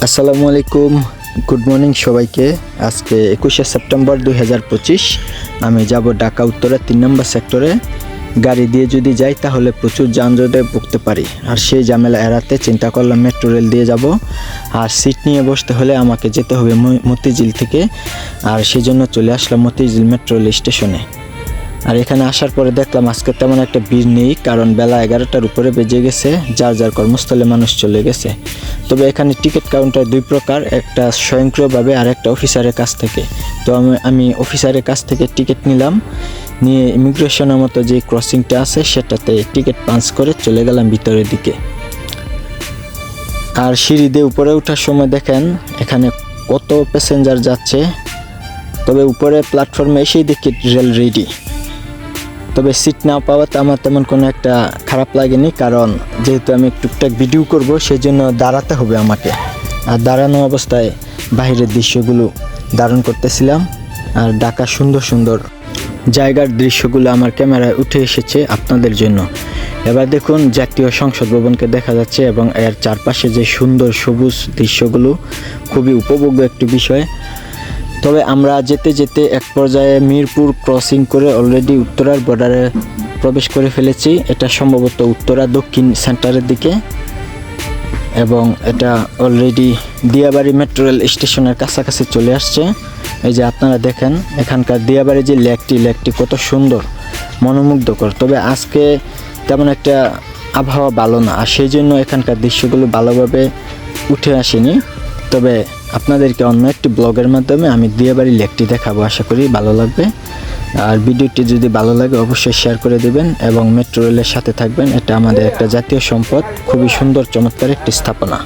আসসালামু আলাইকুম, good morning সবাইকে। আজকে 21শে সেপ্টেম্বর 2025। আমি যাব ঢাকা উত্তরের 3 নম্বর সেক্টরে। গাড়ি দিয়ে যদি যাই তাহলে প্রচুর যানজটে ভুগতে পারি, আর সেই ঝামেলা এড়াতে চিন্তা করলাম মেট্রো রেল দিয়ে যাব। আর সিট নিয়ে বসতে হলে আমাকে যেতে হবে মতিঝিল থেকে, আর সেই জন্য চলে আসলাম মতিঝিল মেট্রো রেল স্টেশনে। আর এখানে আসার পরে দেখলাম আজকে তেমন একটা ভিড় নেই, কারণ বেলা 11টার উপরে বেজে গেছে, যার যার কর্মস্থলে মানুষ চলে গেছে। তবে এখানে টিকিট কাউন্টার দুই প্রকার, একটা স্বয়ংক্রিয়ভাবে আর একটা অফিসারের কাছ থেকে। তো আমি অফিসারের কাছ থেকে টিকিট নিলাম, নিয়ে ইমিগ্রেশনের মতো যে ক্রসিংটা আছে সেটাতে টিকিট পাঞ্চ করে চলে গেলাম ভিতরের দিকে। আর সিঁড়ি দিয়ে উপরে ওঠার সময় দেখেন এখানে কত প্যাসেঞ্জার যাচ্ছে। তবে উপরে প্ল্যাটফর্মে এসেই দেখি রেল রেডি। তবে সিট না পাওয়াতে আমার তেমন কোনো একটা খারাপ লাগেনি, কারণ যেহেতু আমি টুকটাক ভিডিও করব সেই জন্য দাঁড়াতে হবে আমাকে। আর দাঁড়ানো অবস্থায় বাইরের দৃশ্যগুলো ধারণ করতেছিলাম, আর ঢাকার সুন্দর সুন্দর জায়গার দৃশ্যগুলো আমার ক্যামেরায় উঠে এসেছে আপনাদের জন্য। এবার দেখুন জাতীয় সংসদ ভবনকে দেখা যাচ্ছে এবং এর চারপাশে যে সুন্দর সবুজ দৃশ্যগুলো, খুবই উপভোগ্য একটি বিষয়। তবে আমরা যেতে যেতে এক পর্যায়ে মিরপুর ক্রসিং করে অলরেডি উত্তরার বর্ডারে প্রবেশ করে ফেলেছি। এটা সম্ভবত উত্তরা দক্ষিণ সেন্টারের দিকে, এবং এটা অলরেডি দিয়াবাড়ি মেট্রো রেল স্টেশনের কাছাকাছি চলে আসছে। এই যে আপনারা দেখেন এখানকার দিয়াবাড়ি যে লেকটি কত সুন্দর, মনোমুগ্ধকর। তবে আজকে তেমন একটা আবহাওয়া ভালো না, আর সেই জন্য এখানকার দৃশ্যগুলো ভালোভাবে উঠে আসেনি। তবে আপনাদেরকে অন্য একটি ব্লগের মাধ্যমে আমি দিয়াবাড়ি লেকটি দেখাবো, আশা করি ভালো লাগবে। আর ভিডিওটি যদি ভালো লাগে অবশ্যই শেয়ার করে দেবেন এবং মেট্রো রেলের সাথে থাকবেন। এটা আমাদের একটা জাতীয় সম্পদ, খুবই সুন্দর চমৎকার একটি স্থাপনা।